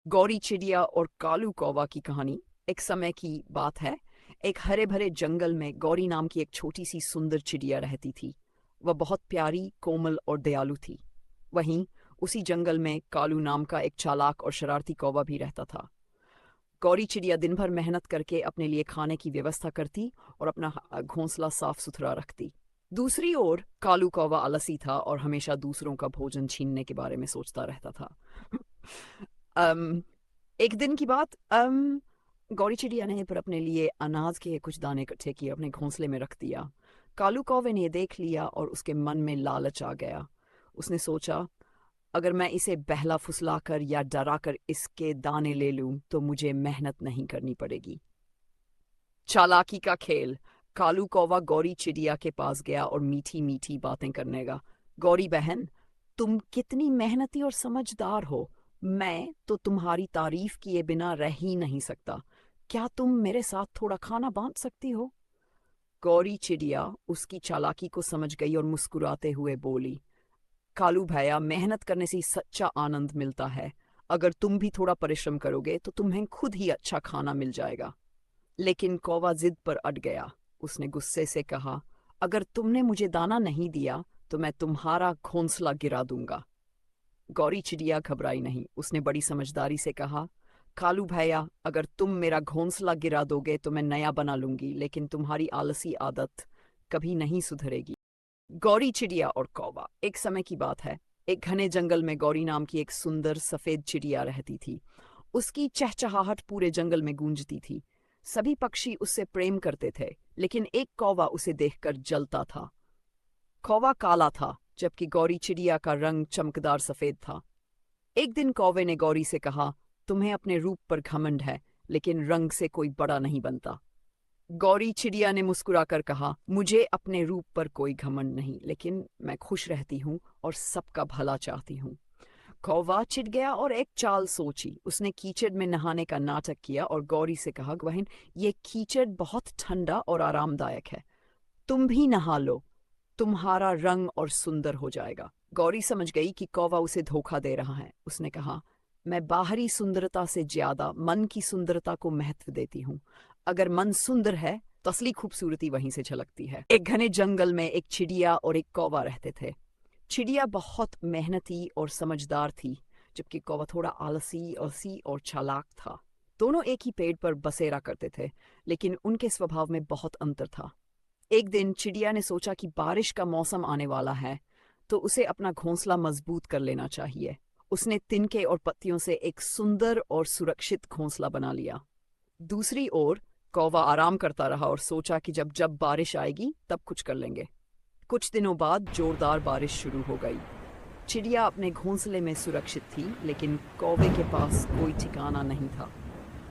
गौरी चिड़िया और कालू कौवा की कहानी। एक समय की बात है। एक हरे भरे जंगल में गौरी नाम की एक छोटी सी सुंदर चिड़िया रहती थी। वह बहुत प्यारी, कोमल और दयालु थी। वहीं उसी जंगल में कालू नाम का एक चालाक और शरारती कौवा भी रहता था। गौरी चिड़िया दिन भर मेहनत करके अपने लिए खाने की व्यवस्था करती और अपना घोंसला साफ सुथरा रखती। दूसरी ओर कालू कौवा आलसी था और हमेशा दूसरों का भोजन छीनने के बारे में सोचता रहता था। अम, एक दिन की बात। गौरी चिड़िया ने पर अपने लिए अनाज के कुछ दाने इकट्ठे किए, अपने घोंसले में रख दिया। कालू कौवे ने यह देख लिया और उसके मन में लालच आ गया। उसने सोचा, अगर मैं इसे बहला फुसलाकर या डराकर इसके दाने ले लूं तो मुझे मेहनत नहीं करनी पड़ेगी। चालाकी का खेल। कालू कौवा गौरी चिड़िया के पास गया और मीठी मीठी बातें करने लगा। गौरी बहन, तुम कितनी मेहनती और समझदार हो। मैं तो तुम्हारी तारीफ किए बिना रह ही नहीं सकता। क्या तुम मेरे साथ थोड़ा खाना बांट सकती हो? गौरी चिड़िया उसकी चालाकी को समझ गई और मुस्कुराते हुए बोली, कालू भैया, मेहनत करने से सच्चा आनंद मिलता है। अगर तुम भी थोड़ा परिश्रम करोगे तो तुम्हें खुद ही अच्छा खाना मिल जाएगा। लेकिन कौवा जिद पर अड़ गया। उसने गुस्से से कहा, अगर तुमने मुझे दाना नहीं दिया तो मैं तुम्हारा घोंसला गिरा दूंगा। गौरी चिड़िया घबराई नहीं। उसने बड़ी समझदारी से कहा, कालू भैया, अगर तुम मेरा घोंसला गिरा दोगे तो मैं नया बना लूंगी, लेकिन तुम्हारी आलसी आदत कभी नहीं सुधरेगी। गौरी चिड़िया और कौवा। एक समय की बात है। एक घने जंगल में गौरी नाम की एक सुंदर सफेद चिड़िया रहती थी। उसकी चहचहाहट पूरे जंगल में गूंजती थी। सभी पक्षी उससे प्रेम करते थे, लेकिन एक कौवा उसे देखकर जलता था। कौवा काला था, जबकि गौरी चिड़िया का रंग चमकदार सफेद था। एक दिन कौवे ने गौरी से कहा, तुम्हें अपने रूप पर घमंड है, लेकिन रंग से कोई बड़ा नहीं बनता। गौरी चिड़िया ने मुस्कुराकर कहा, मुझे अपने रूप पर कोई घमंड नहीं, लेकिन मैं खुश रहती हूँ और सबका भला चाहती हूँ। कौवा चिढ़ गया और एक चाल सोची। उसने कीचड़ में नहाने का नाटक किया और गौरी से कहा, बहन, ये कीचड़ बहुत ठंडा और आरामदायक है, तुम भी नहा लो, तुम्हारा रंग और सुंदर हो जाएगा। गौरी समझ गई कि कौवा उसे धोखा दे रहा है। उसने कहा, मैं बाहरी सुंदरता से ज्यादा मन की सुंदरता को महत्व देती हूँ। अगर मन सुंदर है तो असली खूबसूरती वहीं से झलकती है। एक घने जंगल में एक चिड़िया और एक कौवा रहते थे। चिड़िया बहुत मेहनती और समझदार थी, जबकि कौवा थोड़ा आलसी और चालाक था। दोनों एक ही पेड़ पर बसेरा करते थे, लेकिन उनके स्वभाव में बहुत अंतर था। एक दिन चिड़िया ने सोचा कि बारिश का मौसम आने वाला है, तो उसे अपना घोंसला मजबूत कर लेना चाहिए। उसने तिनके और पत्तियों से एक सुंदर और सुरक्षित घोंसला बना लिया। दूसरी ओर कौवा आराम करता रहा और सोचा कि जब जब बारिश आएगी तब कुछ कर लेंगे। कुछ दिनों बाद जोरदार बारिश शुरू हो गई। चिड़िया अपने घोंसले में सुरक्षित थी, लेकिन कौवे के पास कोई ठिकाना नहीं था।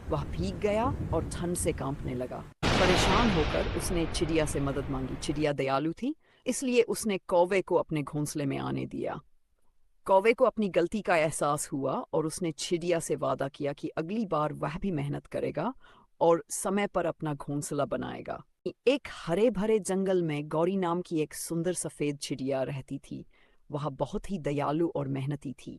वह भीग गया और ठंड से कांपने लगा। परेशान होकर उसने चिड़िया से मदद मांगी। चिड़िया दयालु थी, इसलिए उसने कौवे को अपने घोंसले में आने दिया। कौवे को अपनी गलती का एहसास हुआ और उसने चिड़िया से वादा किया कि अगली बार वह भी मेहनत करेगा और समय पर अपना घोंसला बनाएगा। एक हरे भरे जंगल में गौरी नाम की एक सुंदर सफेद चिड़िया रहती थी। वह बहुत ही दयालु और मेहनती थी।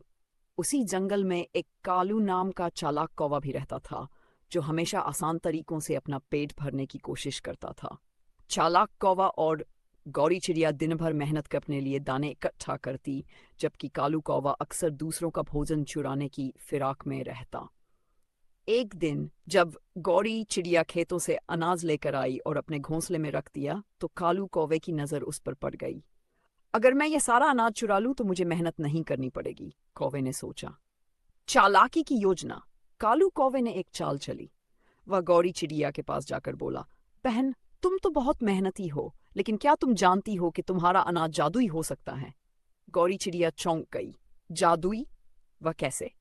उसी जंगल में एक कालू नाम का चालाक कौवा भी रहता था, जो हमेशा आसान तरीकों से अपना पेट भरने की कोशिश करता था। चालाक कौवा और गौरी चिड़िया दिन भर मेहनत कर अपने लिए दाने इकट्ठा करती, जबकि कालू कौवा अक्सर दूसरों का भोजन चुराने की फिराक में रहता। एक दिन जब गौरी चिड़िया खेतों से अनाज लेकर आई और अपने घोंसले में रख दिया, तो कालू कौवे की नजर उस पर पड़ गई। अगर मैं ये सारा अनाज चुरा लूं तो मुझे मेहनत नहीं करनी पड़ेगी, कौवे ने सोचा। चालाकी की योजना। कालू कौवे ने एक चाल चली। वह गौरी चिड़िया के पास जाकर बोला, बहन, तुम तो बहुत मेहनती हो, लेकिन क्या तुम जानती हो कि तुम्हारा अनाज जादुई हो सकता है? गौरी चिड़िया चौंक गई। जादुई? वह कैसे?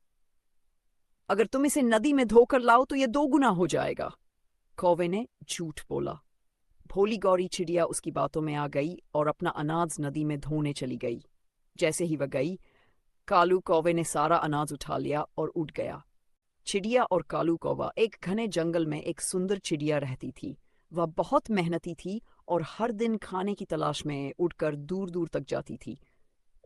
अगर तुम इसे नदी में धोकर लाओ तो यह 2 गुना हो जाएगा। कौवे ने झूठ बोला। भोली गौरी चिड़िया उसकी बातों में आ गई और अपना अनाज नदी में धोने चली गई। जैसे ही वह गई, कालू कौवे ने सारा अनाज उठा लिया और उड़ गया। चिड़िया और कालू कौवा। एक घने जंगल में एक सुंदर चिड़िया रहती थी। वह बहुत मेहनती थी और हर दिन खाने की तलाश में उड़कर दूर दूर तक जाती थी।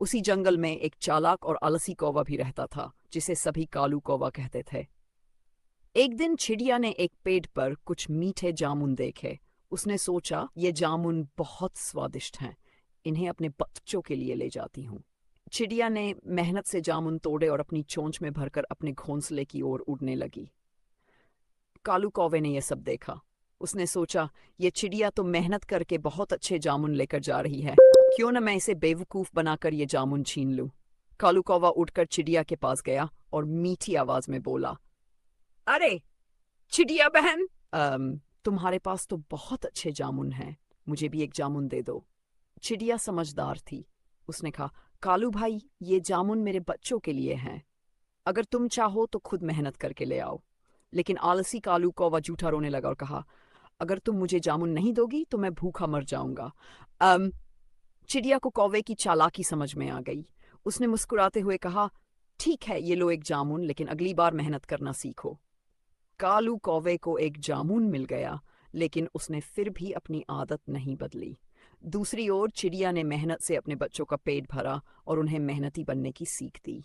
उसी जंगल में एक चालाक और आलसी कौवा भी रहता था, जिसे सभी कालू कौवा कहते थे। एक दिन चिड़िया ने एक पेड़ पर कुछ मीठे जामुन देखे। उसने सोचा, ये जामुन बहुत स्वादिष्ट हैं, इन्हें अपने बच्चों के लिए ले जाती हूँ। चिड़िया ने मेहनत से जामुन तोड़े और अपनी चोंच में भरकर अपने घोंसले की ओर उड़ने लगी। कालू कौवे ने यह सब देखा। उसने सोचा, ये चिड़िया तो मेहनत करके बहुत अच्छे जामुन लेकर जा रही है, क्यों न मैं इसे बेवकूफ बनाकर ये जामुन छीन लूं। कालू कौवा उठकर चिड़िया के पास गया और मीठी आवाज में बोला, अरे चिड़िया बहन, तुम्हारे पास तो बहुत अच्छे जामुन हैं, मुझे भी एक जामुन दे दो। चिड़िया समझदार थी। उसने कहा, कालू भाई, ये जामुन मेरे बच्चों के लिए हैं, अगर तुम चाहो तो खुद मेहनत करके ले आओ। लेकिन आलसी कालू कौवा जूठा रोने लगा और कहा, अगर तुम मुझे जामुन नहीं दोगी तो मैं भूखा मर जाऊंगा। अम चिड़िया को कौवे की चालाकी समझ में आ गई। उसने मुस्कुराते हुए कहा, ठीक है, ये लो एक जामुन, लेकिन अगली बार मेहनत करना सीखो। कालू कौवे को एक जामुन मिल गया, लेकिन उसने फिर भी अपनी आदत नहीं बदली। दूसरी ओर चिड़िया ने मेहनत से अपने बच्चों का पेट भरा और उन्हें मेहनती बनने की सीख दी।